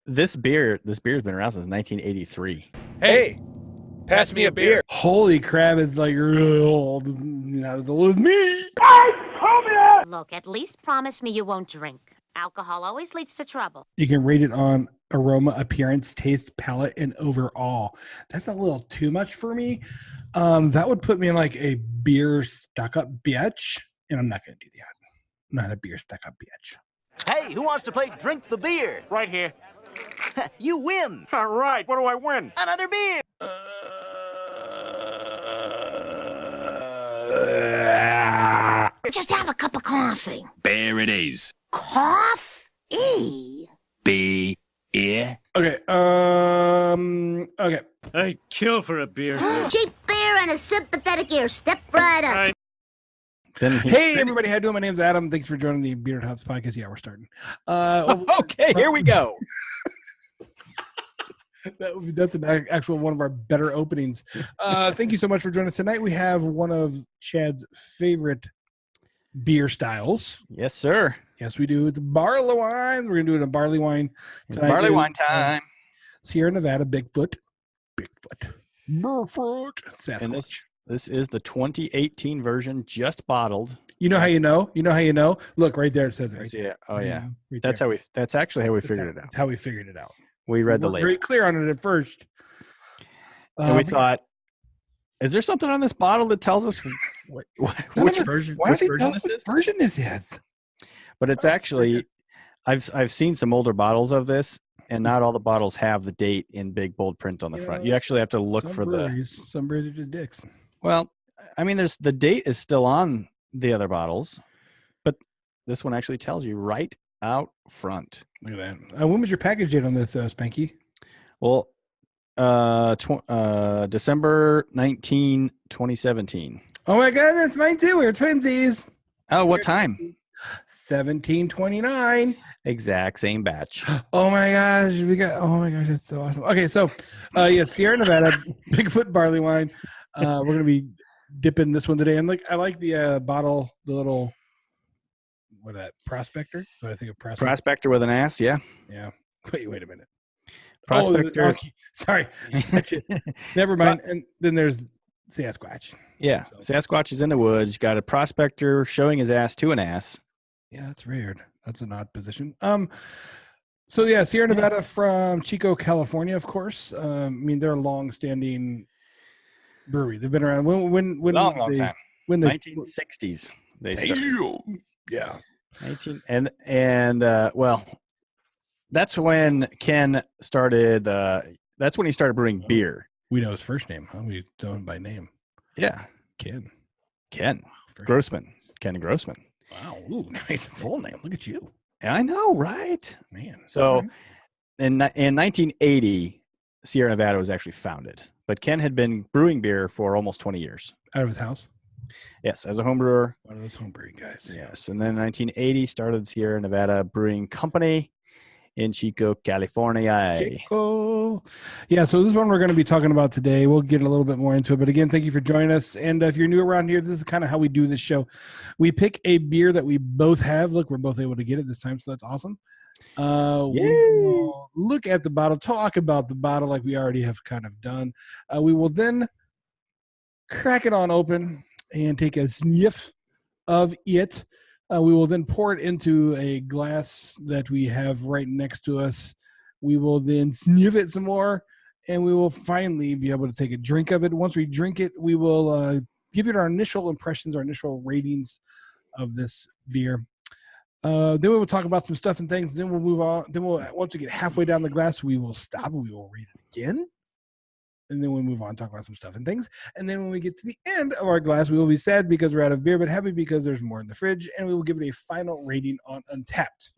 This beer's been around since 1983. Hey, pass me a beer. Holy crap, it's like not as old as me. Look, at least promise me you won't drink. Alcohol always leads to trouble. You can rate it on aroma, appearance, taste, palate, and overall. That's a little too much for me. That would put me in like a beer stuck-up bitch, and I'm not going to do that. I'm not a beer stuck-up bitch. Hey, who wants to play Drink the Beer? Right here. You win. All right, what do I win? Another beer. Just have a cup of coffee. There it is. Coffee? Beer. Okay. Okay. I'd kill for a beer. Cheap beer and a sympathetic ear. Step right up. Hey, everybody. How you doing? My name's Adam. Thanks for joining the Bearded Hops podcast. Yeah, we're starting. Okay, here we go. That's an actual one of our better openings. Thank you so much for joining us tonight. We have one of Chad's favorite beer styles. Yes, sir. Yes, we do. It's Barleywine. We're going to do it in Barleywine tonight. Barleywine time. Sierra Nevada, Bigfoot, Sasquatch. And this is the 2018 version, just bottled. You know how you know? You know how you know? Look, right there it says it. Right Yeah. Oh, yeah. Right That's there. That's actually how we figured it out. That's how we figured it out. We read the We're label. very clear on it at first. And we thought, is there something on this bottle that tells us which version this is? But it's actually, I've seen some older bottles of this, and not all the bottles have the date in big bold print on the front. You actually have to look for some breweries are just dicks. Well, I mean, the date is still on the other bottles, but this one actually tells you right out front. Look at that. When was your package date on this, Spanky? Well, December 19, 2017. Oh my goodness, mine too. We're twinsies. Oh, what time? 1729. Exact same batch. Oh my gosh, oh my gosh, that's so awesome. Okay, so Sierra Nevada, Bigfoot barley wine. We're gonna be dipping this one today, and I like the bottle, the little prospector. So I think of Prospector with an ass, yeah. Yeah. Wait a minute. Prospector. Sorry. Never mind. And then there's Sasquatch. Yeah. Sasquatch is in the woods. You got a prospector showing his ass to an ass. Yeah, that's weird. That's an odd position. Sierra Nevada from Chico, California, of course. I mean, they're a long-standing brewery. They've been around when long time. When the 1960s they started. Yeah. That's when Ken started. That's when he started brewing beer. We know his first name, huh? We know him by name. Yeah, Ken Grossman. Ken Grossman. Wow, ooh, nice full name. Look at you. I know, right? Man. So, in 1980, Sierra Nevada was actually founded, but Ken had been brewing beer for almost 20 years. Out of his house? Yes, as a home brewer. One of those home brewing guys. Yes, and then in 1980 started Sierra Nevada Brewing Company in Chico, California. Chico. Yeah, so this is one we're going to be talking about today. We'll get a little bit more into it. But again, thank you for joining us. And if you're new around here, this is kind of how we do this show. We pick a beer that we both have. Look, we're both able to get it this time, so that's awesome. We'll look at the bottle, talk about the bottle like we already have kind of done. We will then crack it on open and take a sniff of it. We will then pour it into a glass that we have right next to us. We will then sniff it some more, and we will finally be able to take a drink of it. Once we drink it, we will give it our initial impressions, our initial ratings of this beer. Then we will talk about some stuff and things. Then we'll move on. Then once we get halfway down the glass, we will stop and we will read it again. And then we'll move on, talk about some stuff and things. And then when we get to the end of our glass, we will be sad because we're out of beer, but happy because there's more in the fridge. And we will give it a final rating on Untapped.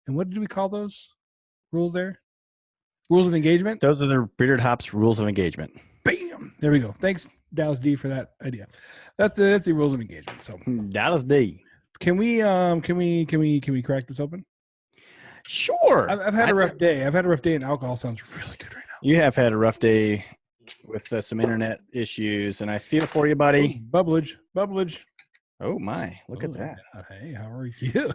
And what did we call those rules there? Rules of engagement? Those are the Bearded Hops rules of engagement. Bam! There we go. Thanks, Dallas D, for that idea. That's the rules of engagement. So Dallas D. Can we crack this open? Sure. I've had a rough day. And alcohol sounds really good right now. You have had a rough day with some internet issues, and I feel for you, buddy. Bubblage. Oh my! Look at that. Hey, how are you?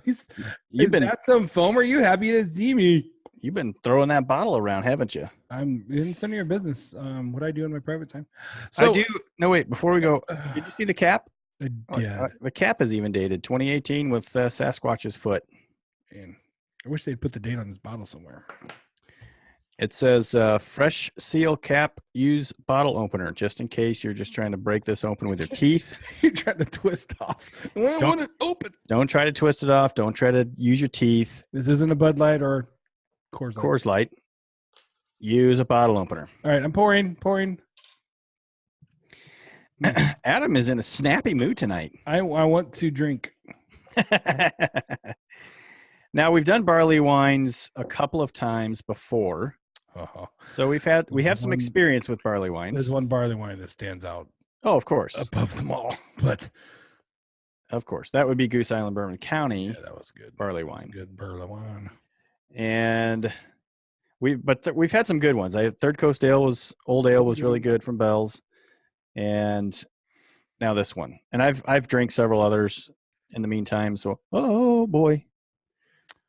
You've been that some foam? Are you happy to see me? You've been throwing that bottle around, haven't you? I'm in none of your business. What I do in my private time. So I do. No, wait. Before we go, did you see the cap? I did. The cap is even dated 2018 with Sasquatch's foot. Man, I wish they'd put the date on this bottle somewhere. It says fresh seal cap, use bottle opener, just in case you're just trying to break this open with your teeth. You're trying to twist off. I want it open. Don't try to twist it off. Don't try to use your teeth. This isn't a Bud Light or Coors Light. Coors Light. Use a bottle opener. All right, I'm pouring. Adam is in a snappy mood tonight. I want to drink. Now, we've done barley wines a couple of times before. So we have some experience with barley wines. There's one barley wine that stands out. Oh, of course. Above them all. But of course. That would be Goose Island, Bourbon County. Yeah, that was good. Barley wine. Good barley wine. And we've had some good ones. Third Coast Old Ale was really good from Bell's. And now this one. And I've drank several others in the meantime. So, oh boy.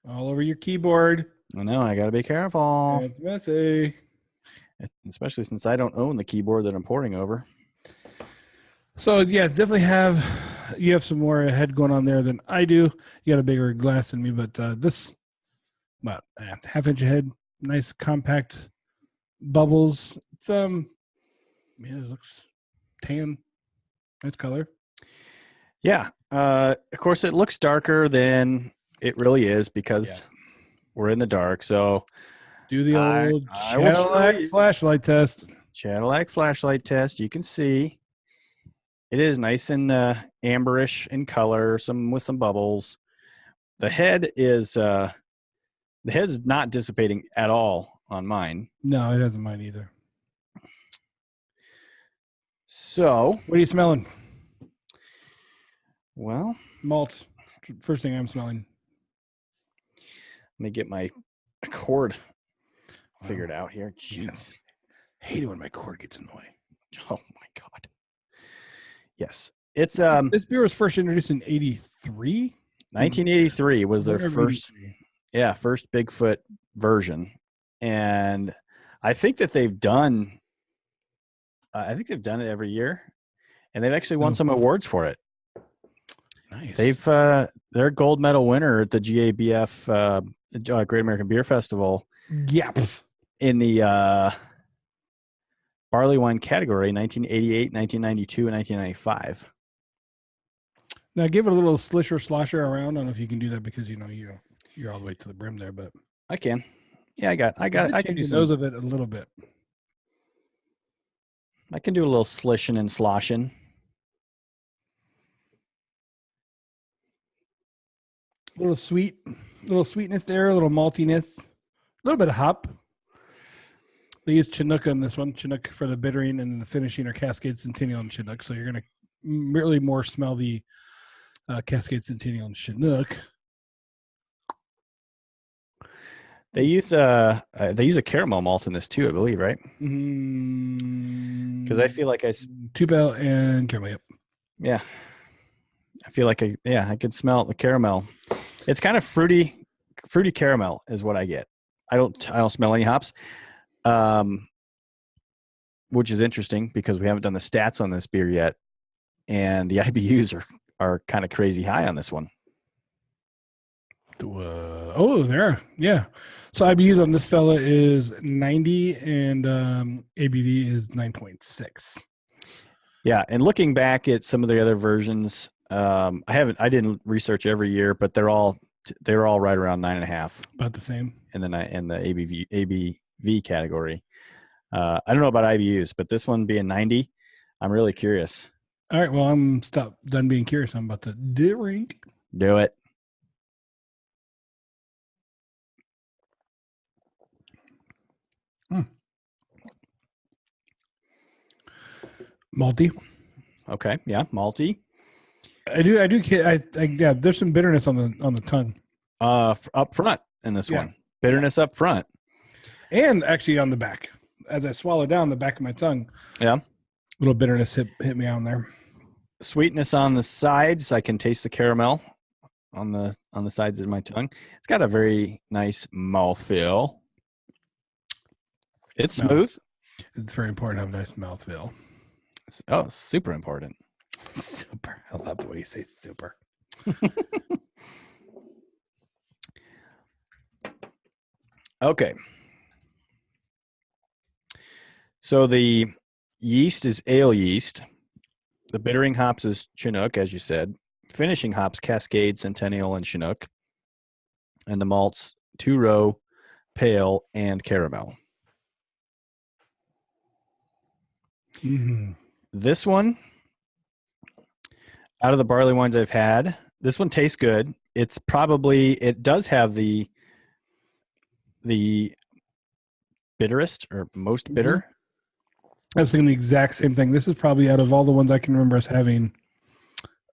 All over your keyboard. I know, I got to be careful. It's messy. Especially since I don't own the keyboard that I'm pouring over. So, yeah, definitely you have some more head going on there than I do. You got a bigger glass than me, but this, about half-inch ahead, nice compact bubbles. It's, man, it looks tan. Nice color. Yeah. Of course, it looks darker than it really is because we're in the dark. So do the old Cadillac flashlight test. Cadillac flashlight test. You can see it is nice and amberish in color, with some bubbles. The head is not dissipating at all on mine. No, it hasn't mine either. So what are you smelling? Well, malt. First thing I'm smelling. Let me get my cord figured out here. Jeez. I hate it when my cord gets in the way. Oh my God. Yes. It's this beer was first introduced in 83? 1983 was their first Bigfoot version. And I think that they've done it every year. And they've actually won some awards for it. Nice. They're a gold medal winner at the GABF Great American Beer Festival. Yep. In the barley wine category, 1988, 1992, and 1995. Now give it a little slosher around. I don't know if you can do that because you're all the way to the brim there, but I can. Yeah, I can do some of it a little bit. I can do a little slishing and sloshing. A little sweetness there, a little maltiness, a little bit of hop. They use Chinook on this one. Chinook for the bittering, and the finishing are Cascade Centennial and Chinook. So you're going to really more smell the Cascade Centennial and Chinook. They use a caramel malt in this too, I believe, right? Because I feel like Tupel and caramel. Yep. Yeah. I feel like I could smell the caramel. It's kind of fruity caramel is what I get. I don't smell any hops, which is interesting because we haven't done the stats on this beer yet, and the IBUs are kind of crazy high on this one. There, yeah. So IBUs on this fella is 90, and ABV is 9.6. Yeah, and looking back at some of the other versions. I didn't research every year, but they're all right around 9.5. About the same. And then in the ABV category. I don't know about IBUs, but this one being 90, I'm really curious. All right, well, I'm done being curious. I'm about to drink. Do it. Malty. Okay, yeah, malty. I do. Yeah, there's some bitterness on the tongue. Up front in this one. Bitterness up front. And actually on the back. As I swallow down the back of my tongue. Yeah. A little bitterness hit me on there. Sweetness on the sides. I can taste the caramel on the sides of my tongue. It's got a very nice mouthfeel. It's smooth. It's very important to have a nice mouthfeel. Oh, super important. Super. I love the way you say super. Okay. So the yeast is ale yeast. The bittering hops is Chinook, as you said. Finishing hops, Cascade, Centennial, and Chinook. And the malts, two-row, pale, and caramel. Mm-hmm. This one, out of the barley wines I've had, this one tastes good. It does have the bitterest or most bitter. I was thinking the exact same thing. This is probably out of all the ones I can remember us having,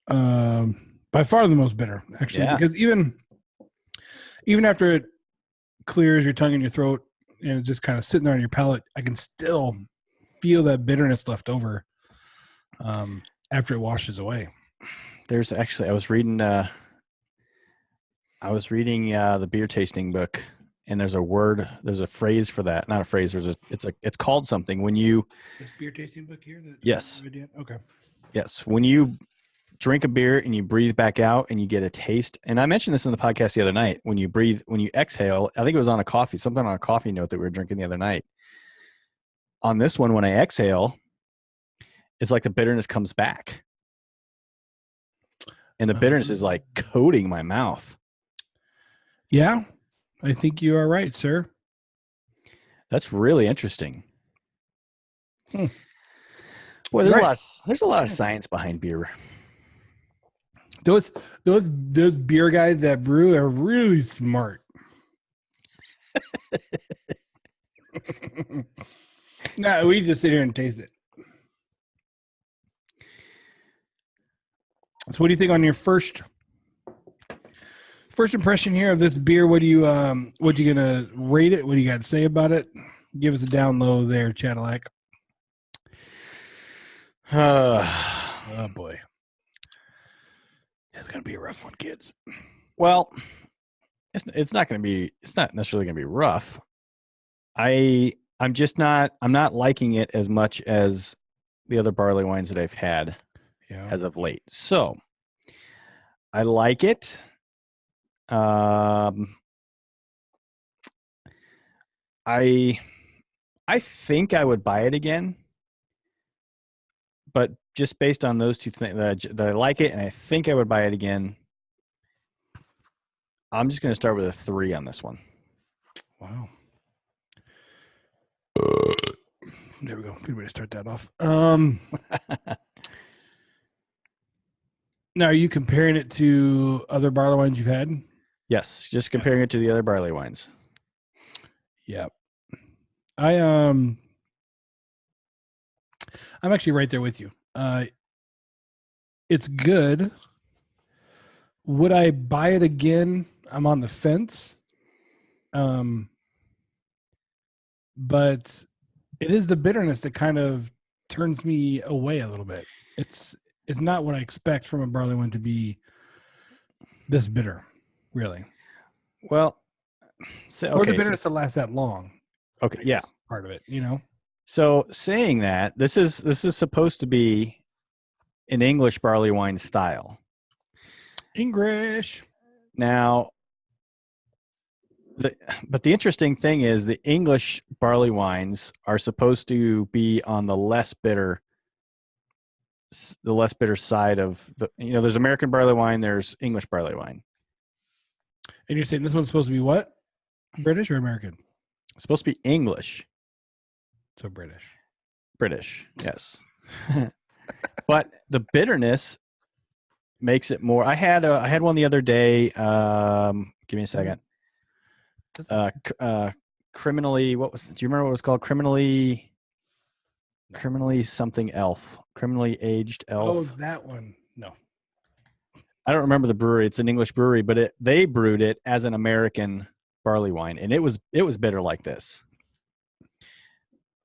by far the most bitter, actually. Yeah. Because even after it clears your tongue and your throat and it's just kind of sitting there on your palate, I can still feel that bitterness left over after it washes away. There's actually, I was reading the beer tasting book, and there's a phrase for that. Not a phrase. It's called something when you. This beer tasting book here. Yes. Okay. Yes, when you drink a beer and you breathe back out and you get a taste. And I mentioned this in the podcast the other night. When you exhale, I think it was on something on a coffee note that we were drinking the other night. On this one, when I exhale, it's like the bitterness comes back. And the bitterness is like coating my mouth. Yeah, I think you are right, sir. That's really interesting. Boy, there's a lot of science behind beer. Those beer guys that brew are really smart. No, we just sit here and taste it. So what do you think on your first impression here of this beer? What you gonna rate it? What do you got to say about it? Give us a down low there, Cadillac. Oh boy. It's gonna be a rough one, kids. Well, it's not necessarily gonna be rough. I'm not liking it as much as the other barley wines that I've had as of late. So I like it. I think I would buy it again, but just based on those two things that I like it, and I think I would buy it again. I'm just going to start with a 3 on this one. Wow. There we go. Good way to start that off. Now, are you comparing it to other barley wines you've had? Yes, just comparing it to the other barley wines. Yeah. I'm actually right there with you. It's good. Would I buy it again? I'm on the fence. But it is the bitterness that kind of turns me away a little bit. It's not what I expect from a barley wine to be this bitter, really. Well, or the bitterness to last that long. Okay, yeah, part of it, So saying that, this is supposed to be an English barley wine style. English. Now, but the interesting thing is the English barley wines are supposed to be on the less bitter side of there's American barley wine, there's English barley wine. And you're saying this one's supposed to be what? British or American? It's supposed to be English. So British. British, yes. But the bitterness makes it more. I had one the other day. Give me a second. Criminally, do you remember what it was called? Criminally something elf. Criminally aged elf. Oh, that one. No. I don't remember the brewery. It's an English brewery, but they brewed it as an American barley wine, and it was bitter like this.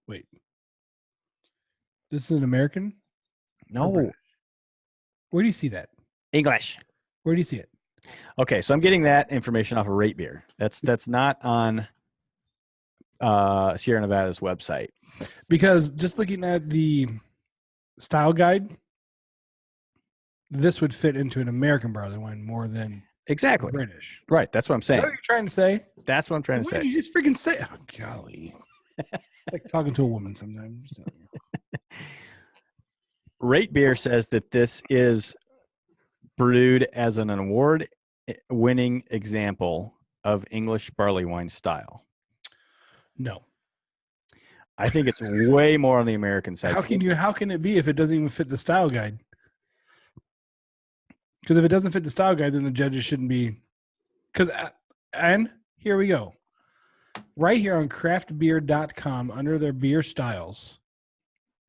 Wait. This is an American? No. Where do you see that? English. Where do you see it? Okay, so I'm getting that information off of Rate Beer. That's not on Sierra Nevada's website. Because just looking at the style guide, this would fit into an American barley wine more than Exactly. British. Right. That's what I'm Is that saying. what you're trying to say? That's what I'm trying to Why say. did you just freaking say? Oh, golly. Like talking to a woman sometimes. Rate Beer says that this is brewed as an award-winning example of English barley wine style. No. I think it's way more on the American side. How can it be if it doesn't even fit the style guide? Because if it doesn't fit the style guide, then the judges shouldn't be. And here we go. Right here on craftbeer.com, under their beer styles,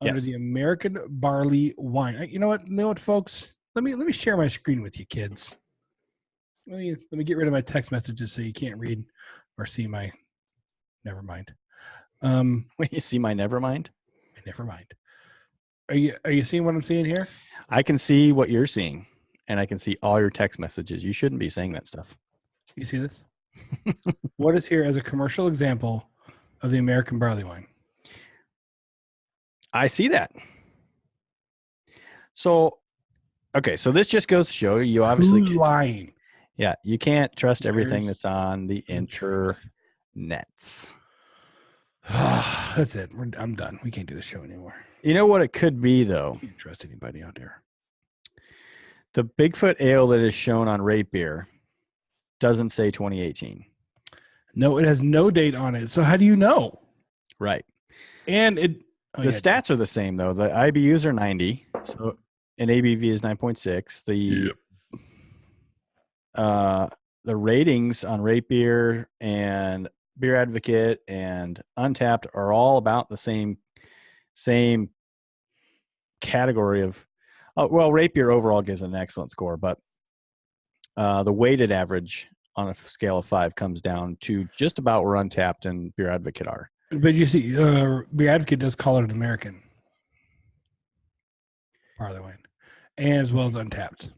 under the American barley wine. You know what, folks? Let me share my screen with you, kids. Let me get rid of my text messages so you can't read or see my. Never mind. When you see my Nevermind? Never mind. Are you seeing what I'm seeing here? I can see what you're seeing, and I can see all your text messages. You shouldn't be saying that stuff. You see this? What is here as a commercial example of the American barley wine? I see that. So, okay, so this just goes to show you obviously Who's lying. Yeah, you can't trust everything that's on the truth. internets. That's it. I'm done. We can't do this show anymore. You know what it could be, though? Can't trust anybody out there. The Bigfoot ale that is shown on Rate Beer doesn't say 2018. No, it has no date on it. So how do you know? Right. And the stats are the same, though. The IBUs are 90, so an ABV is 9.6. The ratings on Rate Beer and Beer Advocate and Untapped are all about the same category of. Well, Rate Beer overall gives an excellent score, but the weighted average on a scale of 5 comes down to just about where Untapped and Beer Advocate are. But you see, Beer Advocate does call it an American barley wine, and as well as Untapped.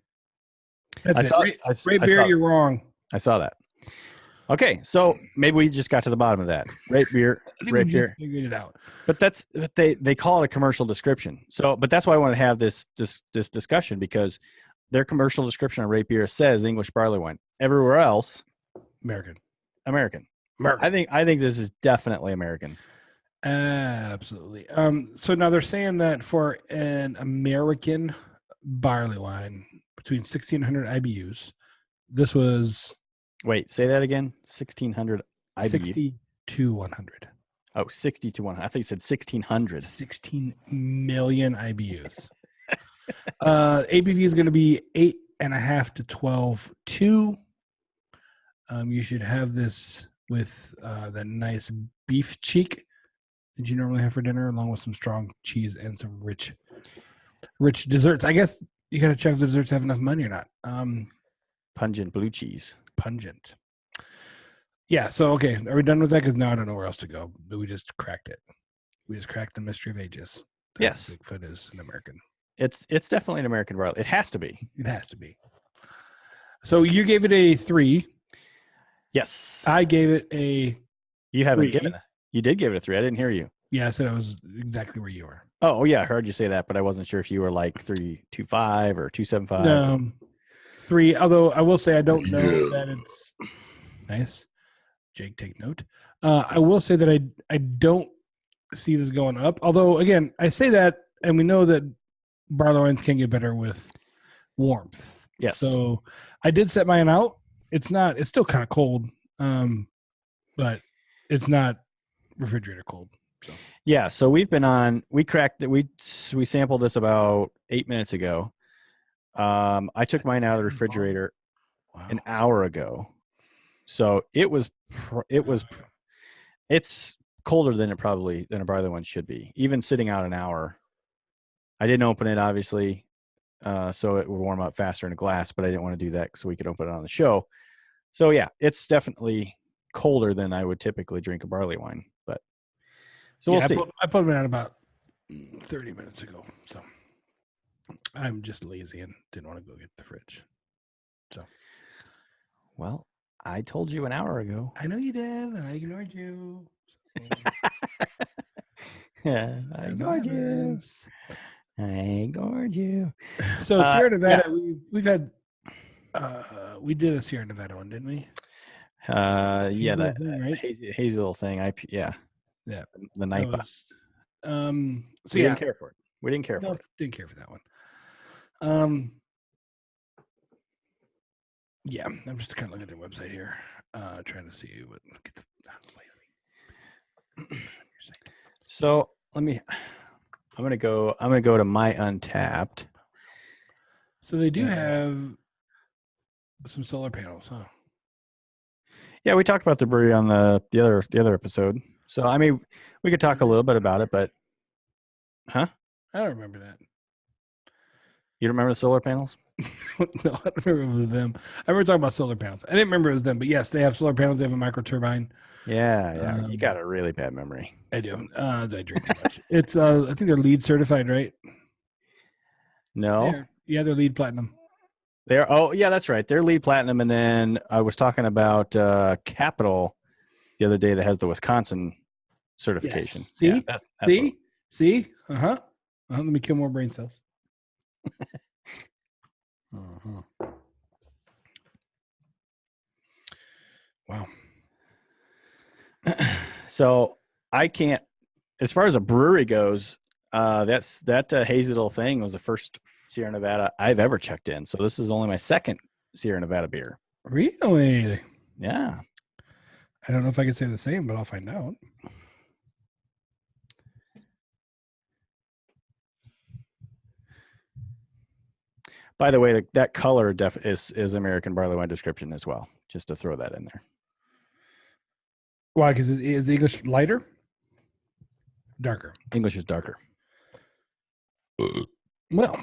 Rate Beer, you're wrong. I saw that. Okay, so maybe we just got to the bottom of that. Rate Beer, figured it out. But they call it a commercial description. So, but that's why I want to have this discussion, because their commercial description on Rate Beer says English barley wine. Everywhere else, American. I think this is definitely American. Absolutely. So now they're saying that for an American barley wine between 1,600 IBUs, this was. Wait, say that again. 1,600 IBU. 60 to 100. Oh, 60 to 100. I thought you said 1,600. 16 million IBUs. ABV is going to be 8.5 to 12.2. You should have this with that nice beef cheek that you normally have for dinner, along with some strong cheese and some rich desserts. I guess you got to check if the desserts have enough money or not. Pungent blue cheese. Pungent. Yeah, so okay, are we done with that? Because now I don't know where else to go. But we just cracked it. We just cracked the mystery of ages. Yes. Bigfoot is an American. It's definitely an American barley. It has to be. It has to be. So you gave it a 3. Yes. I gave it a You haven't 3. given it. You did give it a 3. I didn't hear you. Yeah, I said I was exactly where you were. Oh, yeah, I heard you say that, but I wasn't sure if you were like 3.25 or 2.75. No. 3, although I will say I don't know that it's nice. Jake, take note. I will say that I don't see this going up. Although, again, I say that, and we know that barley wines can get better with warmth. Yes. So I did set mine out. It's still kind of cold, but it's not refrigerator cold. So. Yeah, so we cracked it. We sampled this about 8 minutes ago. I took mine out of the refrigerator an hour ago. So it's colder than a barley one should be, even sitting out an hour. I didn't open it, obviously, so it would warm up faster in a glass, but I didn't want to do that so we could open it on the show. So yeah, it's definitely colder than I would typically drink a barley wine, but so we'll see. I put them out about 30 minutes ago, so I'm just lazy and didn't want to go get the fridge. So, well, I told you an hour ago. I know you did, and I ignored you. So. Yeah, I ignored you. I ignored you. So Sierra Nevada, we've had we did a Sierra Nevada one, didn't we? Yeah, that thing, right? hazy little thing. Yeah. The night. So we didn't care for it. We didn't care for it. Didn't care for that one. Yeah, I'm just kind of looking at their website here, trying to see what. Get the, so let me. I'm gonna go to my Untapped. So they do have some solar panels, huh? Yeah, we talked about the brewery on the other episode. So I mean, we could talk a little bit about it, but I don't remember that. You don't remember the solar panels? No, I don't remember it was them. I remember talking about solar panels. I didn't remember it was them, but yes, they have solar panels. They have a micro turbine. Yeah. You got a really bad memory. I do. I drink too much. It's I think they're LEED certified, right? No. Yeah, they're LEED platinum. They're that's right. They're LEED platinum, and then I was talking about Capital the other day that has the Wisconsin certification. Yes. See? See? Let me kill more brain cells. Wow. So I can't, as far as a brewery goes, that hazy little thing was the first Sierra Nevada I've ever checked in. So this is only my second Sierra Nevada beer. Really? Yeah. I don't know if I can say the same, but I'll find out. By the way, that color is American Barleywine description as well, just to throw that in there. Why? Because is English lighter? Darker. English is darker. Well,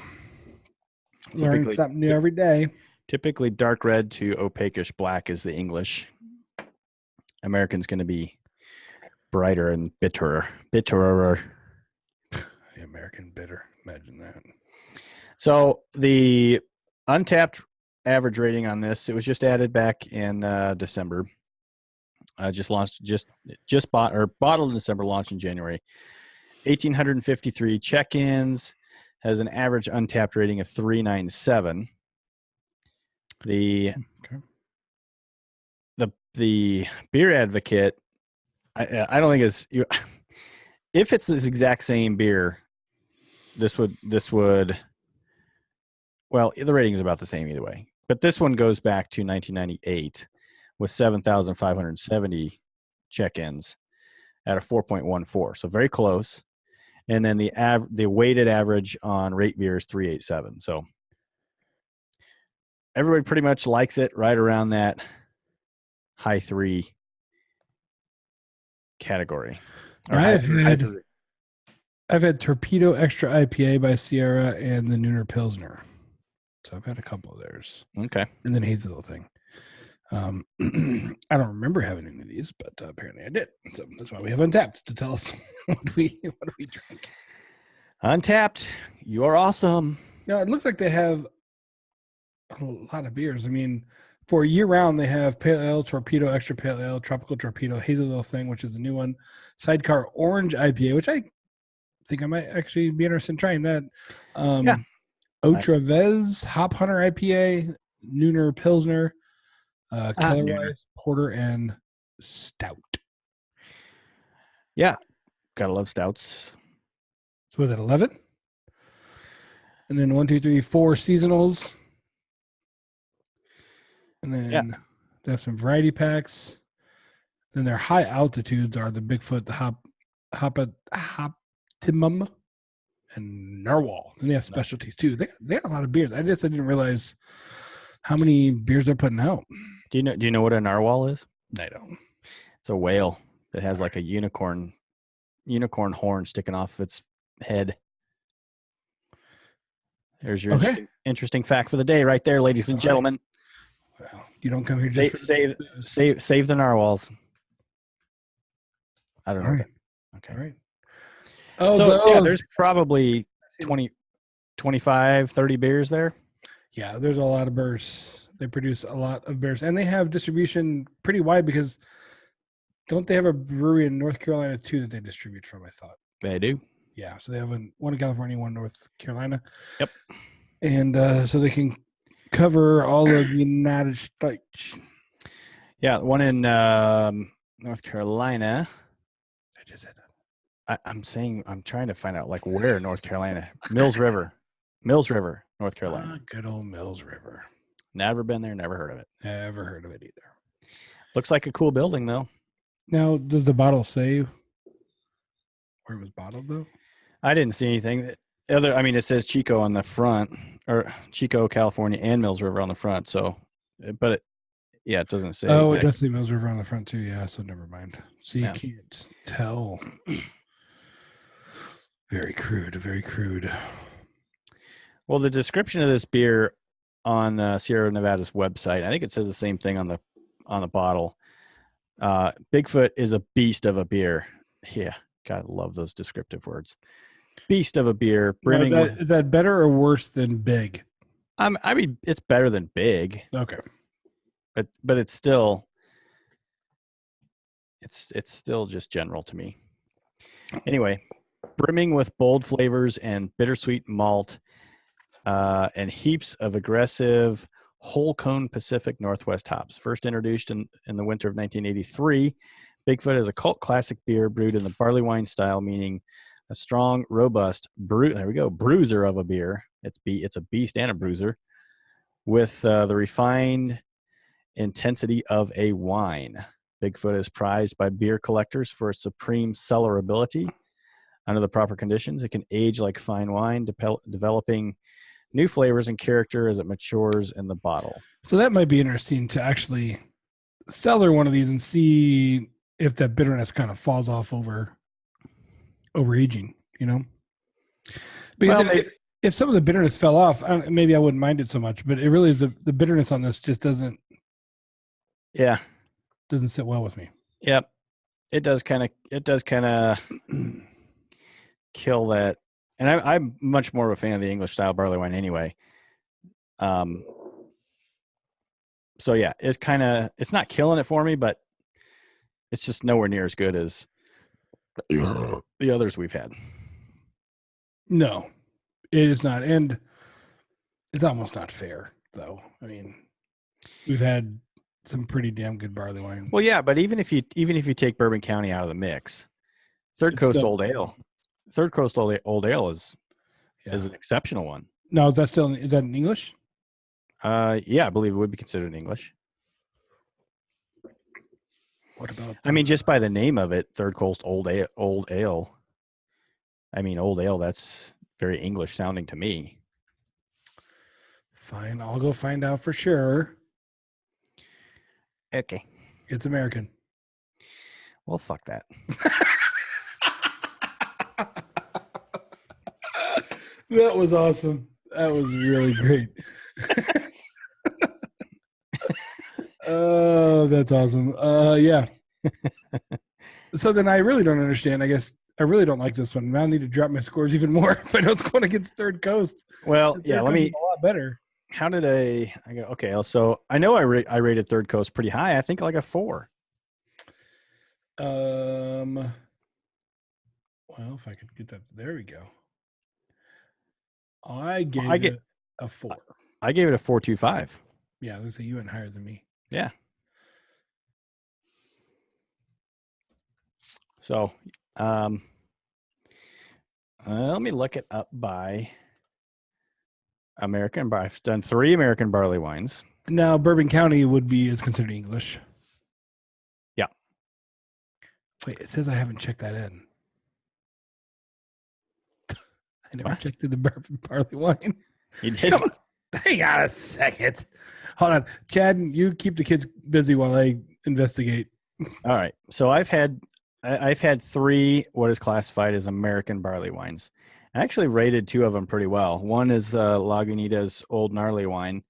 learn something new every day. Typically dark red to opaquish black is the English. American's going to be brighter and bitterer. The American bitter. Imagine that. So the Untapped average rating on this, it was just added back in December. Just launched, bottled in December, launched in January. 1,853 check-ins, has an average Untapped rating of 397. The Beer Advocate, I don't think is, if it's this exact same beer, this would. Well, the rating is about the same either way. But this one goes back to 1998 with 7,570 check-ins at a 4.14. So very close. And then the weighted average on rate beer is 387. So everybody pretty much likes it right around that high 3 category. I've had Torpedo Extra IPA by Sierra and the Nooner Pilsner. So I've had a couple of theirs. Okay. And then Hazy Little Thing. I don't remember having any of these, but apparently I did. So that's why we have Untapped to tell us what we drink. Untapped, you're awesome. Yeah, it looks like they have a lot of beers. I mean, for year round, they have Pale Ale, Torpedo Extra Pale Ale, Tropical Torpedo, Hazy Little Thing, which is a new one, Sidecar Orange IPA, which I think I might actually be interested in trying that. Otravez Hop Hunter IPA, Nooner Pilsner, Kellerweiss Porter, and Stout. Yeah, gotta love stouts. So was it 11? And then 1, 2, 3, 4 seasonals. And then they have some variety packs. Then their high altitudes are the Bigfoot, the Hoptimum, and Narwhal. And they have specialties too. They got a lot of beers. I didn't realize how many beers they're putting out. Do you know what a narwhal is? I don't. It's a whale that has like a unicorn horn sticking off its head. There's your interesting fact for the day right there, ladies and gentlemen. Well, you don't come here just save the narwhals. I don't know. Right. Okay. All right. So there's probably 20, 25, 30 beers there. Yeah, there's a lot of beers. They produce a lot of beers, and they have distribution pretty wide because don't they have a brewery in North Carolina too that they distribute from? I thought. They do. Yeah, so they have one in California, one in North Carolina. Yep. And so they can cover all of the United States. Yeah, one in North Carolina. I just said that. I'm trying to find out like where North Carolina. Mills River, North Carolina. Good old Mills River. Never been there, never heard of it. Never heard of it either. Looks like a cool building though. Now, does the bottle say where it was bottled though? I didn't see anything. It says Chico on the front, or Chico, California, and Mills River on the front. So, but it doesn't say. Oh, it does say Mills River on the front too. Yeah, so never mind. So you can't tell. Very crude. Very crude. Well, the description of this beer on Sierra Nevada's website, I think it says the same thing on the bottle. Bigfoot is a beast of a beer. Yeah, gotta love those descriptive words. Beast of a beer. Brimming. Is that better or worse than big? I mean, it's better than big. Okay, but it's still just general to me. Anyway, brimming with bold flavors and bittersweet malt, and heaps of aggressive whole cone Pacific Northwest hops. First introduced in the winter of 1983, Bigfoot is a cult classic beer brewed in the Barleywine style, meaning a strong, robust bruiser of a beer. It's a beast and a bruiser with the refined intensity of a wine. Bigfoot is prized by beer collectors for its supreme cellar ability. Under the proper conditions, it can age like fine wine, developing new flavors and character as it matures in the bottle. So that might be interesting to actually cellar one of these and see if that bitterness kind of falls off over aging, Because if some of the bitterness fell off, maybe I wouldn't mind it so much, but it really is the bitterness on this just doesn't sit well with me. Yep. It does kind of kill that. And I'm much more of a fan of the English style barley wine anyway. So yeah, it's not killing it for me, but it's just nowhere near as good as the others we've had. No, it is not. And it's almost not fair though. I mean, we've had some pretty damn good barley wine. Well, yeah, but even if you take Bourbon County out of the mix, Third Coast Old Ale is an exceptional one. Now, is that in English? Yeah, I believe it would be considered in English. What about? I mean, just by the name of it, Third Coast Old Ale. I mean, Old Ale. That's very English sounding to me. Fine, I'll go find out for sure. Okay, it's American. Well, fuck that. That was awesome. That was really great. Oh, that's awesome. Yeah. So then I really don't understand. I guess I really don't like this one. Now I need to drop my scores even more if I know it's going against Third Coast. Well, yeah, let me. A lot better. How did I go? Okay, so I know I rated Third Coast pretty high. I think like a 4. Well, if I could get that, there we go. I gave it a 4. I gave it a 4.25. Yeah, I was gonna say you went higher than me. Yeah. So, let me look it up by American. I've done 3 American barley wines. Now, Bourbon County is considered English. Yeah. Wait, it says I haven't checked that in. I never checked in the bourbon barley wine. You did? Come on. Hang on a second. Hold on. Chad, you keep the kids busy while I investigate. All right. So I've had 3 what is classified as American barley wines. I actually rated 2 of them pretty well. One is Lagunitas Old Gnarly Wine.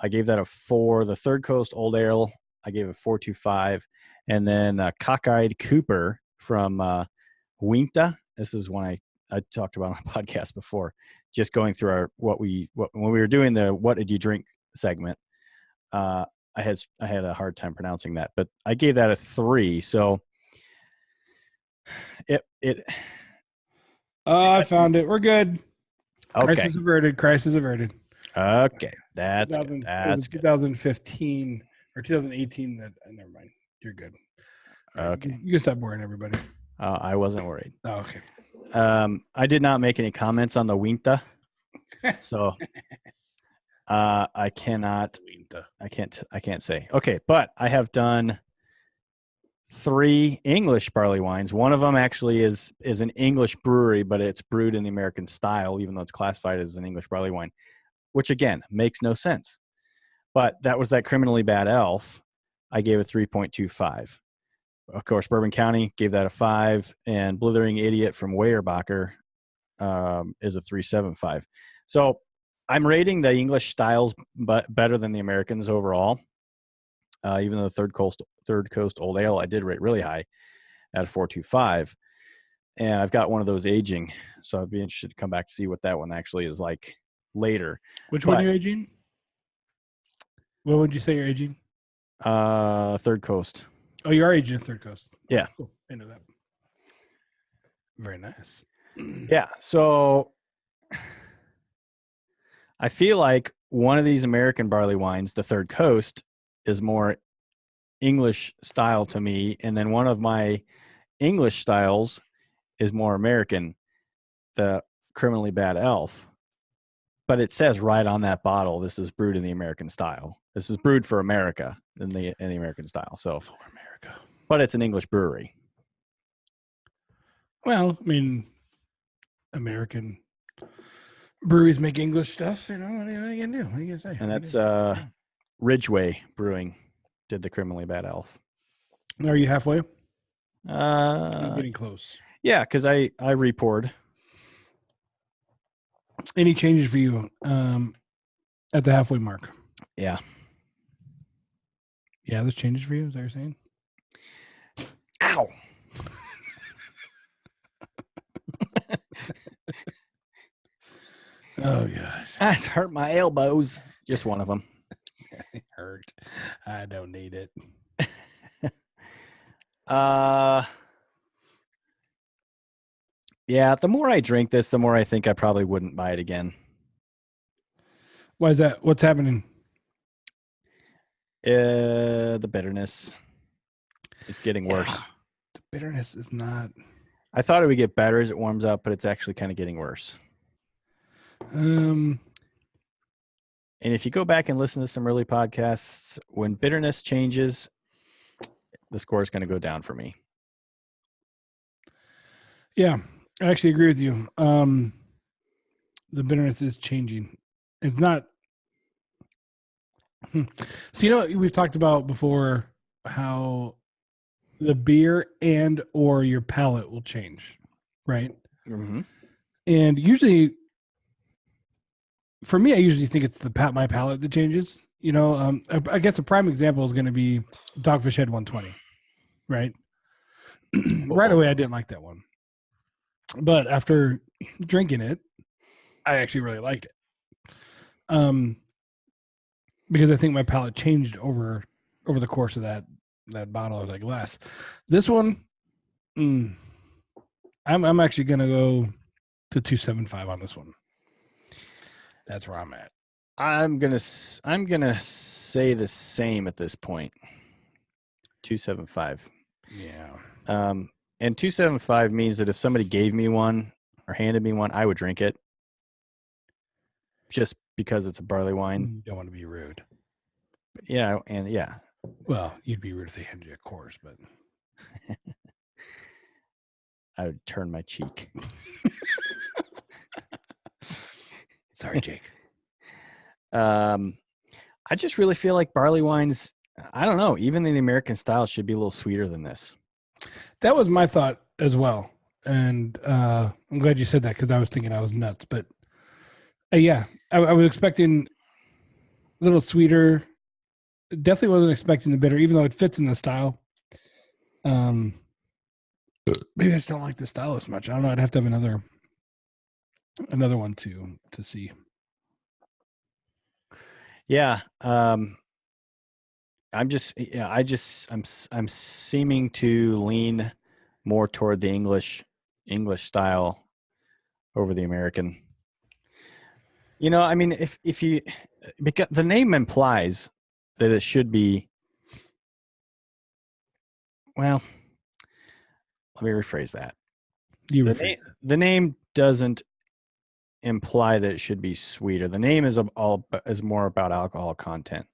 I gave that a 4. The Third Coast Old Ale, I gave a 4.25. And then Cockeyed Cooper from Winta. This is one I talked about on a podcast before. Just going through when we were doing the "What did you drink" segment. I had a hard time pronouncing that, but I gave that a 3. So it Oh, I found it. We're good. Okay. Crisis averted. Crisis averted. Okay. That's good. That's good. 2015 or 2018. Never mind. You're good. All right, Okay. you can stop worrying, everybody. I wasn't worried. Oh, okay. I did not make any comments on the Winta, so I can't say. Okay, but I have done 3 English barley wines. One of them actually is an English brewery, but it's brewed in the American style, even though it's classified as an English barley wine, which again makes no sense. But that was that Criminally Bad Elf. I gave a 3.25. Of course, Bourbon County gave that a 5, and Blithering Idiot from Weyerbacher is a 3.75. So I'm rating the English styles better than the Americans overall. Even though the Third Coast Old Ale I did rate really high at a 4.25, and I've got one of those aging, so I'd be interested to come back to see what that one actually is like later. Which one are you aging? What would you say you're aging? Third Coast. Oh, you are aging in Third Coast. Yeah. Cool. I know that. Very nice. Yeah. So I feel like one of these American barley wines, the Third Coast, is more English style to me, and then one of my English styles is more American, the Criminally Bad Elf. But it says right on that bottle, this is brewed in the American style. This is brewed for America in the American style. So for America. But it's an English brewery. Well, I mean, American breweries make English stuff. You know, what are you gonna do? What are you gonna say? And that's Ridgeway Brewing did the Criminally Bad Elf. Are you halfway? I'm getting close. Yeah, because I re-poured. Any changes for you at the halfway mark? Yeah. Yeah, there's changes for you, is that what you're saying? Ow. Oh, gosh. That's hurt my elbows. Just one of them. It hurt. I don't need it. Yeah, the more I drink this, the more I think I probably wouldn't buy it again. Why is that? What's happening? The bitterness is getting worse. The bitterness is not. I thought it would get better as it warms up, but it's actually kind of getting worse. And if you go back and listen to some early podcasts, when bitterness changes, the score is going to go down for me. Yeah, I actually agree with you. The bitterness is changing. It's not. So, you know, we've talked about before how the beer and or your palate will change, right? Mm-hmm. And usually, for me, I usually think it's my palate that changes. You know, I guess a prime example is going to be Dogfish Head 120, right? Right away, I didn't like that one. But after drinking it, I actually really liked it. Because I think my palate changed over the course of that bottle or that glass. This one, I'm actually gonna go to 2.75 on this one. That's where I'm at. I'm gonna say the same at this point. 2.75. Yeah. And 2.75 means that if somebody gave me one or handed me one, I would drink it. Just because it's a barley wine. You don't want to be rude. Yeah, and yeah. Well, you'd be rude if they handed you a course, but I would turn my cheek. Sorry, Jake. I just really feel like barley wines, I don't know, even in the American style should be a little sweeter than this. That was my thought as well. And I'm glad you said that because I was thinking I was nuts. But yeah, I was expecting a little sweeter. Definitely wasn't expecting the bitter, even though it fits in the style. Maybe I just don't like the style as much. I don't know. I'd have to have another one to see. Yeah. I'm seeming to lean more toward the English style over the American. You know, I mean, if you, because the name implies that it should be, well, let me rephrase that. The name doesn't imply that it should be sweeter. The name is more about alcohol content,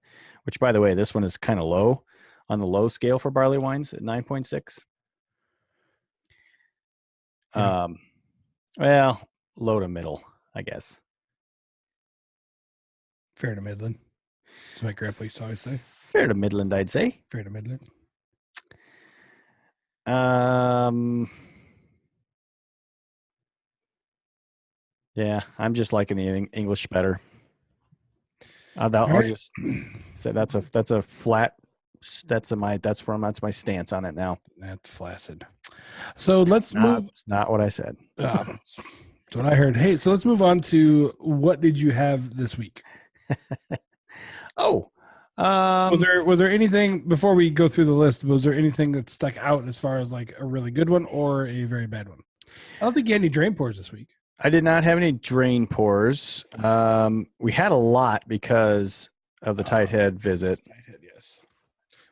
which, by the way, this one is kind of low on the low scale for barley wines at 9.6. Yeah. Well, low to middle, I guess. Fair to Midland. That's what my grandpa used to always say. Fair to Midland, I'd say. Fair to Midland. Yeah, I'm just liking the English better. I'll just say that's a flat. That's my stance on it now. That's flaccid. So let's move. It's not what I said. That's what I heard. Hey, so let's move on to what did you have this week? Was there anything before we go through the list? Was there anything that stuck out as far as like a really good one or a very bad one? I don't think you had any drain pours this week. I did not have any drain pours. We had a lot because of the Tighthead visit. Tighthead, yes.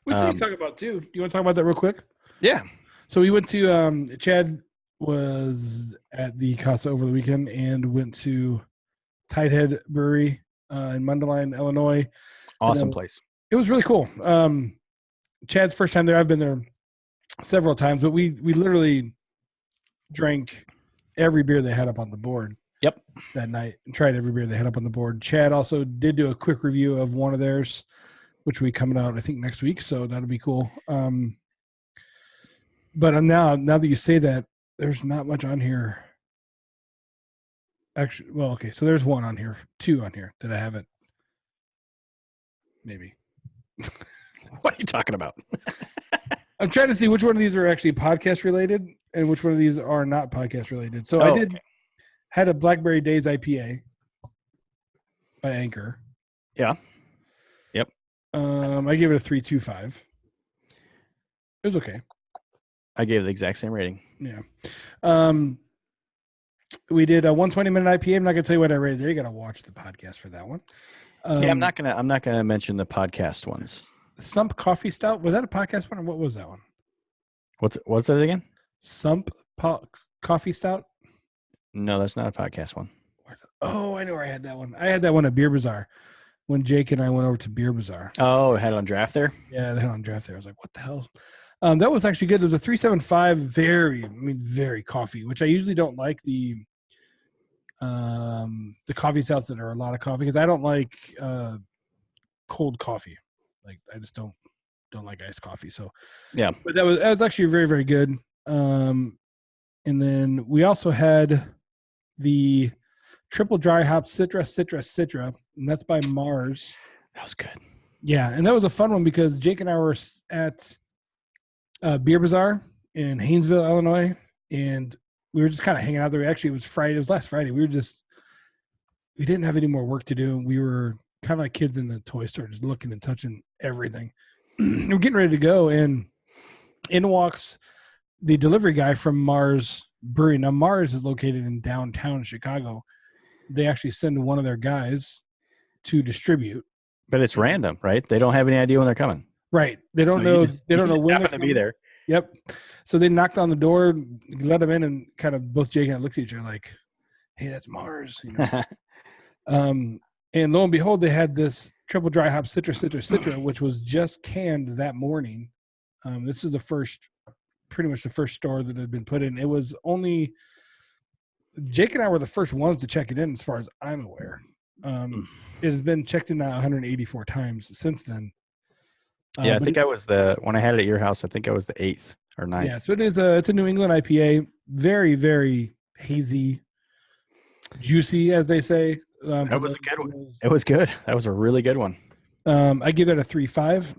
Which we can talk about too. Do you want to talk about that real quick? Yeah. So we went to Chad was at the Casa over the weekend and went to Tighthead Brewery in Monodon, Illinois. Awesome place. It was really cool. Chad's first time there. I've been there several times, but we literally drank every beer they had up on the board. Yep. That night, and tried every beer they had up on the board. Chad also did do a quick review of one of theirs, which will be coming out I think next week, so that'll be cool. But now that you say that, there's not much on here. Actually, well, okay, so there's one on here, two on here that I haven't. Maybe. What are you talking about? I'm trying to see which one of these are actually podcast related and which one of these are not podcast related. So I had a Blackberry Days IPA by Anchor. Yeah. Yep. I gave it a 3.25. It was okay. I gave it the exact same rating. Yeah. We did a 120-minute IPA. I'm not going to tell you what I rated there. You got to watch the podcast for that one. Yeah, I'm not gonna mention the podcast ones. Sump Coffee Stout, was that a podcast one or what was that one? What's that again? Sump Coffee Stout? No, that's not a podcast one. Oh, I know where I had that one. I had that one at Beer Bazaar when Jake and I went over to Beer Bazaar. Oh, had it on draft there? Yeah, they had it on draft there. I was like, what the hell? That was actually good. It was a 3.75, very coffee, which I usually don't like the coffee stouts that are a lot of coffee because I don't like cold coffee. Like I just don't like iced coffee. So yeah, but that was actually very, very good. And then we also had the triple dry hop Citra, and that's by Mars. That was good. Yeah, and that was a fun one because Jake and I were at Beer Bazaar in Haynesville, Illinois, and we were just kind of hanging out there. Actually, it was Friday. It was last Friday. We didn't have any more work to do. We were kind of like kids in the toy store, just looking and touching everything. We're getting ready to go, and in walks the delivery guy from Mars Brewery. Now, Mars is located in downtown Chicago. They actually send one of their guys to distribute. But it's random, right? They don't have any idea when they're coming. Right. They don't know. They don't know when they're going to be there. Yep. So they knocked on the door, let them in, and kind of both Jake and I looked at each other like, "Hey, that's Mars." You know? And lo and behold, they had this triple dry hop Citra, which was just canned that morning. This is pretty much the first store that had been put in. It was only Jake and I were the first ones to check it in, as far as I'm aware. It has been checked in now 184 times since then. Yeah, I think when I had it at your house, I think I was the 8th or 9th. Yeah, so it's a New England IPA. Very, very hazy, juicy, as they say. That was a good one. It was good. That was a really good one. I give it a 3.5.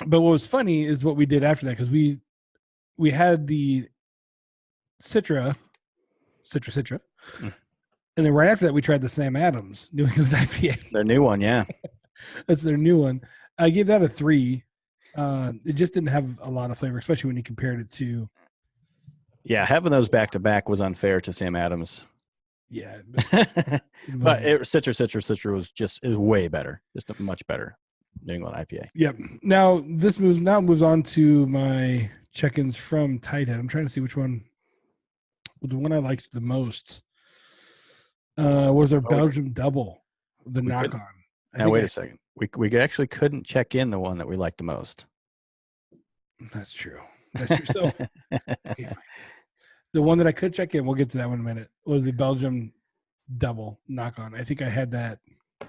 But what was funny is what we did after that, because we had the Citra. And then right after that, we tried the Sam Adams New England IPA. Their new one, yeah. That's their new one. I gave that a 3. It just didn't have a lot of flavor, especially when you compared it to. Yeah, having those back to back was unfair to Sam Adams. Yeah. But Citra was way better. Just a much better New England IPA. Yep. Now this moves on to my check-ins from Tighthead. I'm trying to see which one. The one I liked the most was our Belgium double, the knock-on. Now wait a second. We actually couldn't check in the one that we liked the most. That's true. So okay, fine. The one that I could check in, we'll get to that one in a minute, was the Belgium double knock-on. I think I had that. I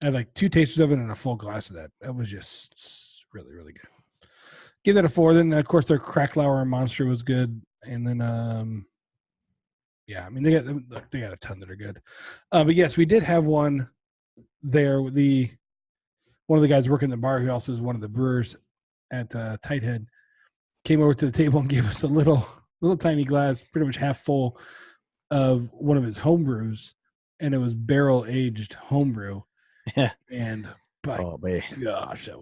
had like 2 tasters of it and a full glass of that. That was just really, really good. Give that a 4. Then, of course, their Cracklauer Monster was good. And then, I mean, they got a ton that are good. But, yes, we did have one there. One of the guys working the bar, who also is one of the brewers at Tighthead, came over to the table and gave us a little tiny glass, pretty much half full, of one of his home brews, and it was barrel aged homebrew. Yeah. And gosh, that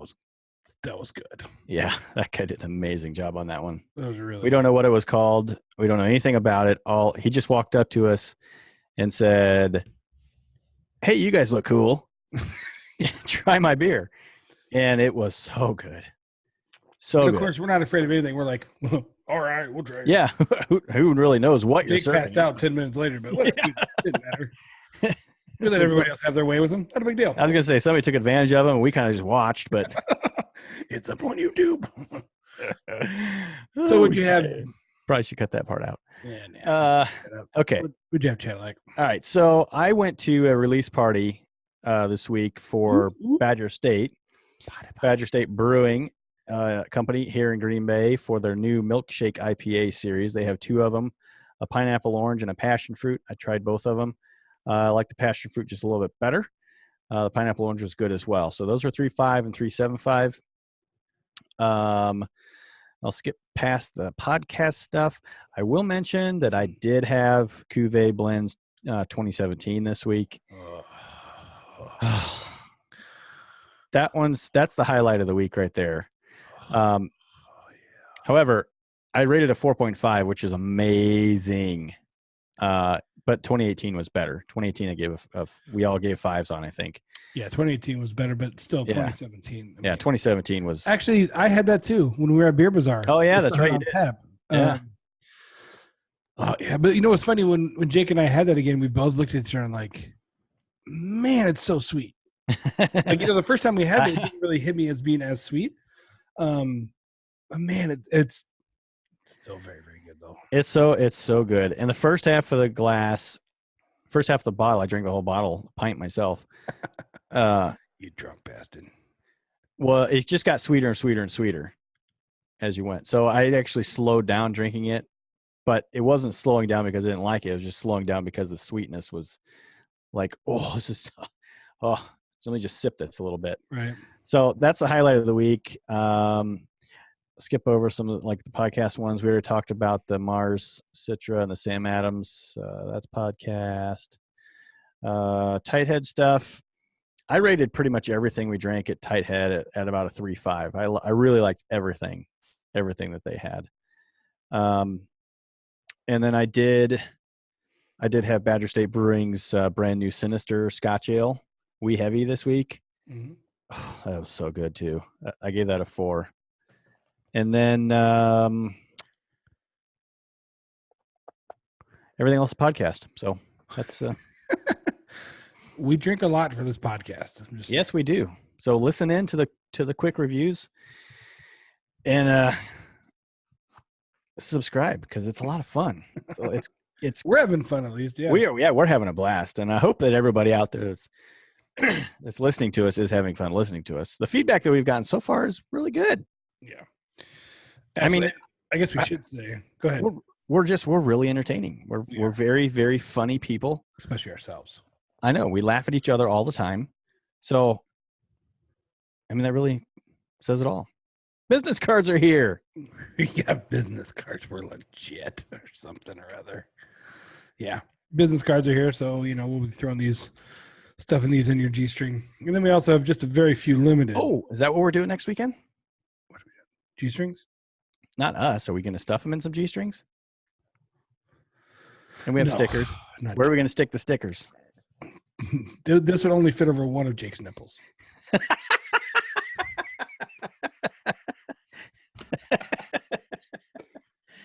was good. Yeah, that guy did an amazing job on that one. That was really. We don't know what it was called. We don't know anything about it. He just walked up to us and said, "Hey, you guys look cool. Try my beer," and it was so good. So and of course, we're not afraid of anything. We're like, well, all right, we'll try it. Yeah, who really knows what you're Jake serving? passed out 10 minutes later, but whatever. It didn't matter. We let everybody else have their way with him. Not a big deal. I was gonna say somebody took advantage of him, and we kind of just watched. But it's up on YouTube. So what'd you have? Probably should cut that part out. Yeah. Okay. What'd you have, Chad? Like? All right. So I went to a release party this week for Badger State Brewing Company here in Green Bay for their new milkshake IPA series. They have 2 of them, a pineapple orange and a passion fruit. I tried both of them. I like the passion fruit just a little bit better. The pineapple orange was good as well. So those are 3.5 and 3.75. I'll skip past the podcast stuff. I will mention that I did have Cuvée Blends 2017 this week. That's the highlight of the week right there. However, I rated a 4.5, which is amazing. But 2018 was better. 2018, I gave we all gave 5s on, I think. Yeah, 2018 was better, but still 2017. Yeah, 2017 was. Actually, I had that too when we were at Beer Bazaar. Oh yeah, that's right. On tap. Yeah. But you know what's funny? When Jake and I had that again, we both looked at each other and like, man, it's so sweet. Like, the first time we had it didn't really hit me as being as sweet. But man, it's still very, very good though. It's so good. And the first half of the bottle, I drank the whole bottle, pint myself. You drunk bastard. Well, it just got sweeter and sweeter and sweeter as you went. So I actually slowed down drinking it, but it wasn't slowing down because I didn't like it. It was just slowing down because the sweetness was like, let me just sip this a little bit. Right. So that's the highlight of the week. Skip over some of the podcast ones. We already talked about the Mars Citra and the Sam Adams. That's podcast. Tighthead stuff. I rated pretty much everything we drank at Tighthead at about a 3.5. I really liked everything that they had. And then I did have Badger State Brewing's brand new Sinister Scotch Ale, Wee Heavy, this week. Mm-hmm. Oh, that was so good too. I gave that a 4. And then everything else is podcast. So that's we drink a lot for this podcast. Yes, we do. So listen in to the quick reviews and subscribe because it's a lot of fun. So it's we're having fun, at least. Yeah, we are. Yeah, we're having a blast, and I hope that everybody out there that's listening to us is having fun listening to us. The feedback that we've gotten so far is really good. Yeah. Actually, I mean, I guess we should say. Go ahead. We're really entertaining. We're very, very funny people, especially ourselves. I know we laugh at each other all the time. So, I mean, that really says it all. Business cards are here. Yeah, business cards were legit or something or other. Yeah, business cards are here. So, we'll be throwing stuffing these in your G-string. And then we also have just a very few limited. Oh, is that what we're doing next weekend? What are we doing? G-strings? Not us. Are we going to stuff them in some G-strings? And we have stickers. Where are we going to stick the stickers? This would only fit over one of Jake's nipples.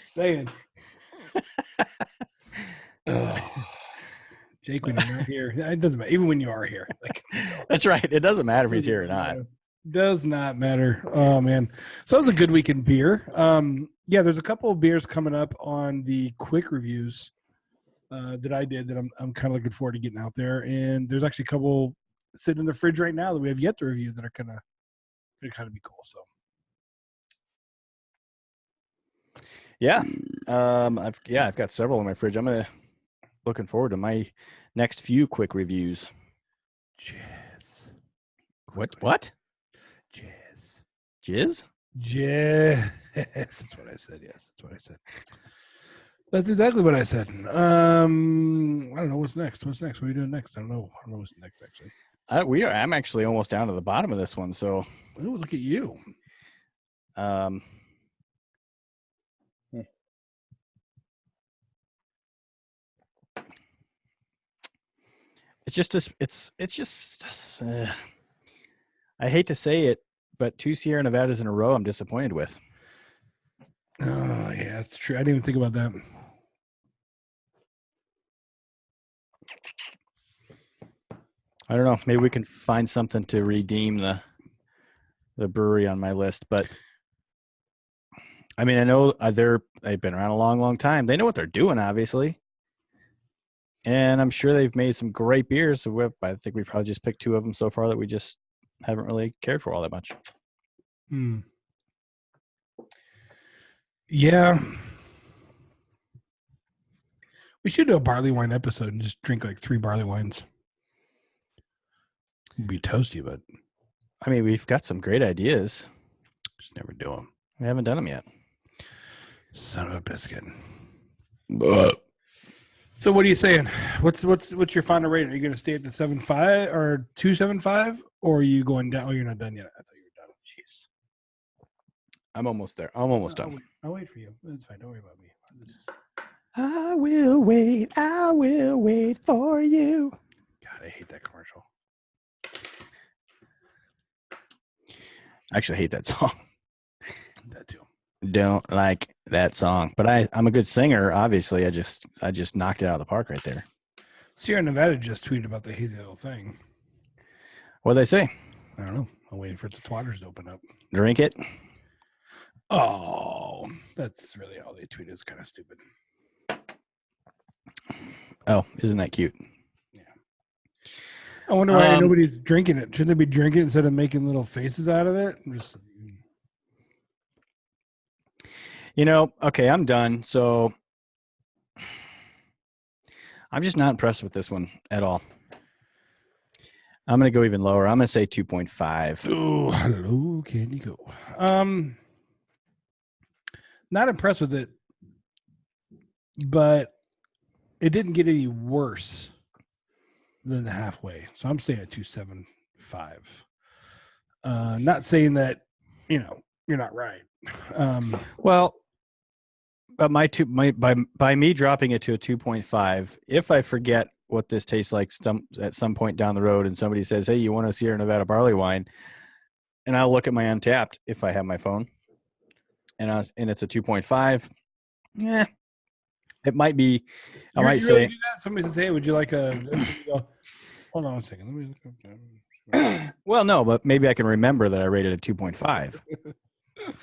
Saying. Jake, when you're not here, it doesn't matter. Even when you are here, like that's right. It doesn't matter if he's here or not. Does not matter. Oh man, so it was a good week in beer. Yeah, there's a couple of beers coming up on the quick reviews that I did that I'm kind of looking forward to getting out there. And there's actually a couple sitting in the fridge right now that we have yet to review that are gonna kind of be cool. So. Yeah, I've got several in my fridge. I'm looking forward to my next few quick reviews. Jizz. What? Jizz. Jizz? Jizz. That's what I said. Yes, that's what I said. That's exactly what I said. I don't know what's next. What are we doing next? I don't know what's next actually. I'm actually almost down to the bottom of this one. So, ooh, look at you. It's just I hate to say it, but 2 Sierra Nevadas in a row I'm disappointed with. Oh yeah, that's true. I didn't even think about that. I don't know. Maybe we can find something to redeem the brewery on my list, but I mean, I know they've been around a long, long time. They know what they're doing, obviously. And I'm sure they've made some great beers. So I think we probably just picked 2 of them so far that we just haven't really cared for all that much. Yeah. We should do a barley wine episode and just drink like 3 barley wines. It'd be toasty, but I mean, we've got some great ideas. Just never do them. We haven't done them yet. Son of a biscuit. So what are you saying? What's your final rating? Are you going to stay at the 7.5 or 2.75, or are you going down? Oh, you're not done yet. I thought you were done. Jeez. I'm almost there. I'm almost done. I'll wait for you. It's fine. Don't worry about me. I will wait. I will wait for you. God, I hate that commercial. I actually hate that song. That too. Don't like that song, but I'm a good singer. Obviously, I just knocked it out of the park right there. Sierra Nevada just tweeted about the hazy little thing. What'd they say? I don't know. I'm waiting for the twatters to open up. Drink it. Oh, that's really all they tweeted. Is kind of stupid. Oh, isn't that cute? Yeah. I wonder why nobody's drinking it. Shouldn't they be drinking it instead of making little faces out of it? Okay, I'm done. So I'm just not impressed with this one at all. I'm going to go even lower. I'm going to say 2.5. Oh, hello, can you go? Not impressed with it, but it didn't get any worse than the halfway. So I'm saying a 2.75. Not saying that, you're not right. Well, but by me dropping it to a 2.5, if I forget what this tastes like at some point down the road and somebody says, hey, you want a Sierra Nevada barley wine? And I'll look at my Untapped if I have my phone and it's a 2.5. Yeah, it might be. I might say, do that? Somebody says, hey, would you like a, hold on a second. Let me look up. Well, no, but maybe I can remember that I rated it 2.5.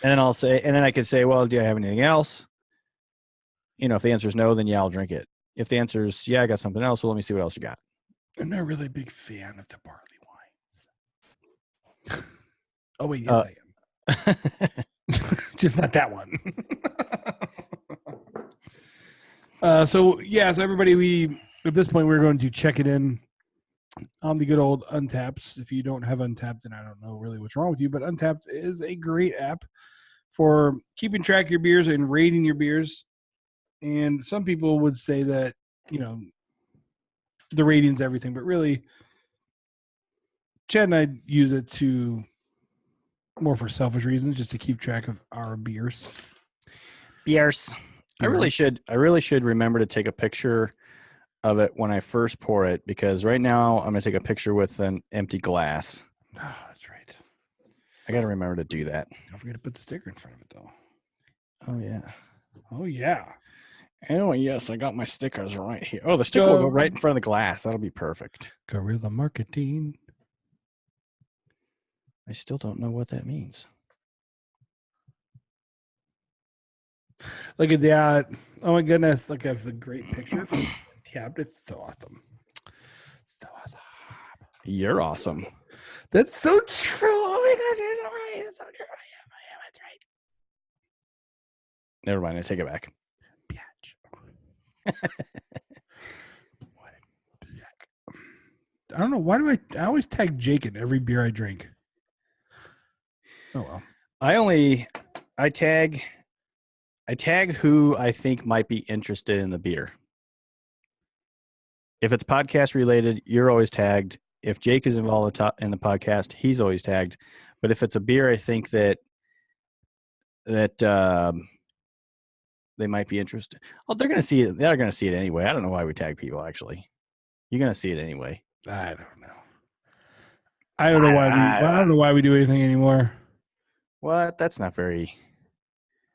And then I could say, well, do I have anything else? If the answer is no, then yeah, I'll drink it. If the answer is yeah, I got something else, well, let me see what else you got. I'm not really a big fan of the barley wines. Oh, wait, yes, I am. Just not that one. So everybody, at this point, we're going to check it in on the good old Untapped. If you don't have Untapped, then I don't know really what's wrong with you, but Untapped is a great app for keeping track of your beers and rating your beers. And some people would say that, the rating's everything, but really, Chad and I use it to more for selfish reasons, just to keep track of our beers. I really should remember to take a picture of it when I first pour it, because right now I'm going to take a picture with an empty glass. Oh, that's right. I got to remember to do that. Don't forget to put the sticker in front of it, though. Oh, yeah. Oh, yeah. Oh, yes, I got my stickers right here. Oh, the sticker will go right in front of the glass. That'll be perfect. Guerrilla marketing. I still don't know what that means. Look at that. Oh, my goodness. Look at the great picture. Yeah, it's so awesome. So awesome. You're awesome. That's so true. Oh, my gosh, you're so right. That's so true. I am. That's right. Never mind. I take it back. I don't know. Why do I always tag Jake in every beer I drink? Oh, well. I tag who I think might be interested in the beer. If it's podcast related, you're always tagged. If Jake is involved in the podcast, he's always tagged. But if it's a beer, I think that they might be interested. Oh, they're going to see it. They're going to see it anyway. I don't know why we tag people, actually. You're going to see it anyway. I don't know. I don't know why we do anything anymore. What? That's not very.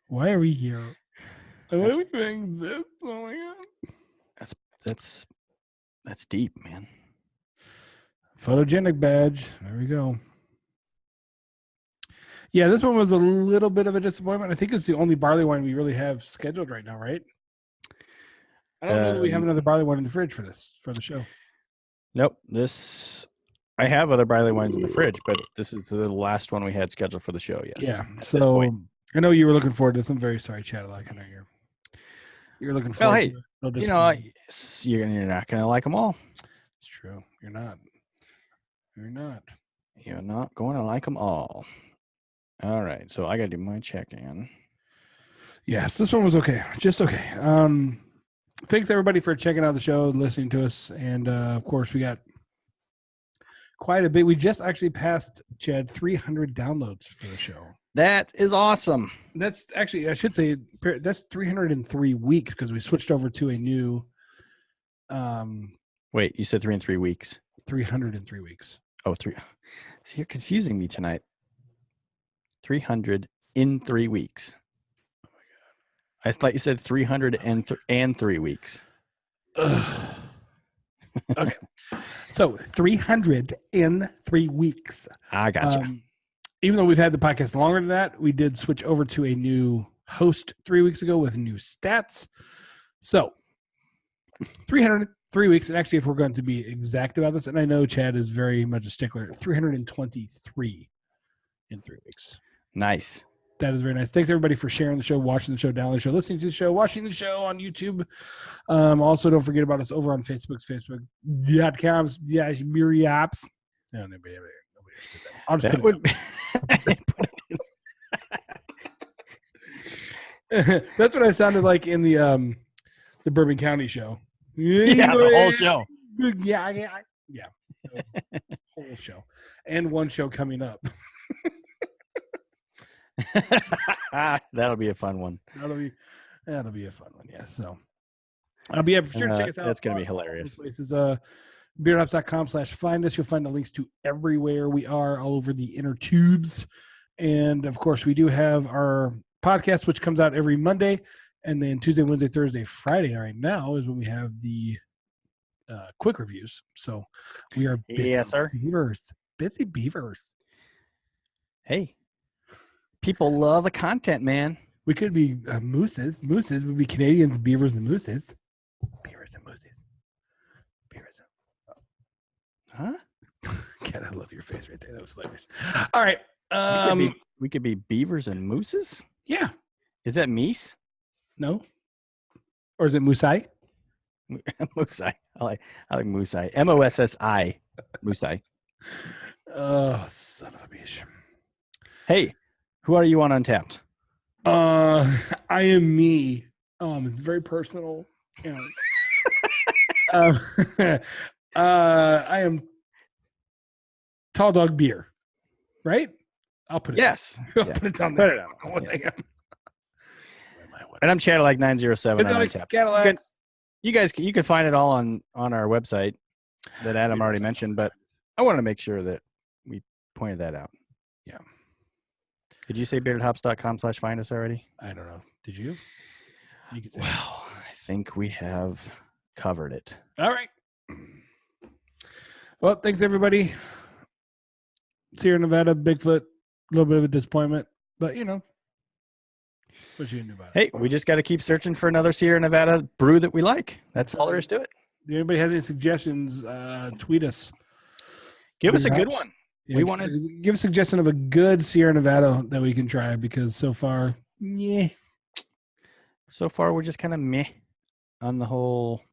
Why are we here? Why are we doing this? Oh my god. That's deep, man. Photogenic badge. There we go. Yeah, this one was a little bit of a disappointment. I think it's the only barley wine we really have scheduled right now, right? I don't know that we have another barley wine in the fridge for the show. Nope. I have other barley wines in the fridge, but this is the last one we had scheduled for the show. Yes. Yeah. So I know you were looking forward to this. I'm very sorry, Chad. I know you're looking forward. Well, hey, you're not going to like them all. It's true. You're not. You're not going to like them all. All right. So I got to do my check-in. Yes, this one was okay. Just okay. Thanks everybody for checking out the show and listening to us. And of course, we got quite a bit. We just actually passed, Chad, 300 downloads for the show. That is awesome. That's actually, I should say, that's 303 weeks because we switched over to a new. Wait, you said 3 and 3 weeks. 303 weeks. Oh, 3. See, you're confusing me tonight. 300 in 3 weeks. Oh my god! I thought you said 300 and 3 weeks. Okay, so 300 in 3 weeks. I gotcha. Even though we've had the podcast longer than that, we did switch over to a new host 3 weeks ago with new stats. So 303 weeks, and actually, if we're going to be exact about this, and I know Chad is very much a stickler, 323 in 3 weeks. Nice. That is very nice. Thanks everybody for sharing the show, watching the show, downloading the show, listening to the show, watching the show on YouTube. Also, don't forget about us over on Facebook.com/beeryaps. No, nobody understood that. I'll just put it. That's what I sounded like in the Bourbon County show. Yeah, the whole show. Yeah. Whole show, and one show coming up. That'll be a fun one. That'll be a fun one. Yeah. So I'll be able to check us out. That's going to be hilarious. This is beerhops.com/find us. You'll find the links to everywhere we are, all over the inner tubes. And of course, we do have our podcast, which comes out every Monday. And then Tuesday, Wednesday, Thursday, Friday right now is when we have the quick reviews. So we are busy beavers. Busy beavers. Hey. People love the content, man. We could be mooses. Mooses would be Canadians, beavers, and mooses. Beavers and mooses. Beavers. Huh? God, I love your face right there. That was hilarious. All right. We could be beavers and mooses? Yeah. Is that meese? No. Or is it moosai? Moosai. I like moosai. MOSSI. Moosai. Oh, son of a bitch. Hey. Who are you on Untapped? I am me. It's very personal. You know. I am Tall Dog Beer, right? I'll put it. Yes. I'll put it down there. Put it down. And I'm Cadillac 907 on Untapped. Cadillac. You can find it all on our website that Adam already mentioned, but I wanted to make sure that we pointed that out. Yeah. Did you say beardedhops.com/find us already? I don't know. Did you? You could say. Well, I think we have covered it. All right. Well, thanks everybody. Sierra Nevada, Bigfoot, a little bit of a disappointment, but what you gonna do about it? Hey, we just got to keep searching for another Sierra Nevada brew that we like. That's all there is to it. If anybody has any suggestions, tweet us. Give us a good one. Yeah, we want to give a suggestion of a good Sierra Nevada that we can try, because so far, So far, we're just kind of meh on the whole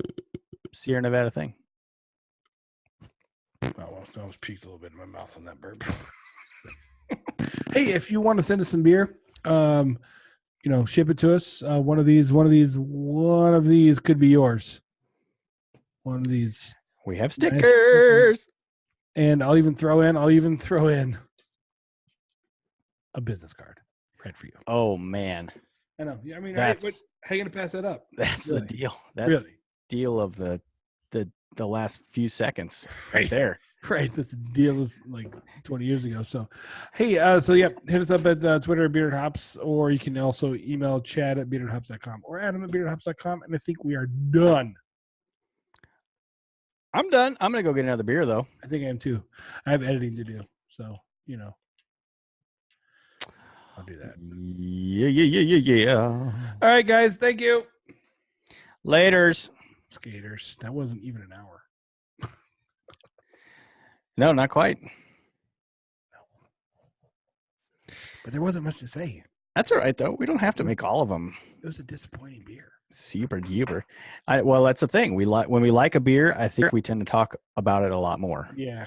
Sierra Nevada thing. I almost peeked a little bit in my mouth on that burp. Hey, if you want to send us some beer, ship it to us. One of these could be yours. One of these. We have stickers. And I'll even throw in a business card right for you. Oh man. I know. I mean, how are you gonna pass that up? That's Really? the deal. That's the deal of the last few seconds right there. Right. That's a deal of like 20 years ago. So, hey, hit us up at Twitter at Bearded Hops, or you can also email Chad at beardedhops.com or Adam at beardedhops.com. And I think we are done. I'm done. I'm going to go get another beer, though. I think I am too. I have editing to do. So, I'll do that. Yeah. All right, guys. Thank you. Laters. Skaters. That wasn't even an hour. No, not quite. But there wasn't much to say. That's all right, though. We don't have to make all of them. It was a disappointing beer. Super duper. Well, that's the thing. When we like a beer, I think we tend to talk about it a lot more. Yeah.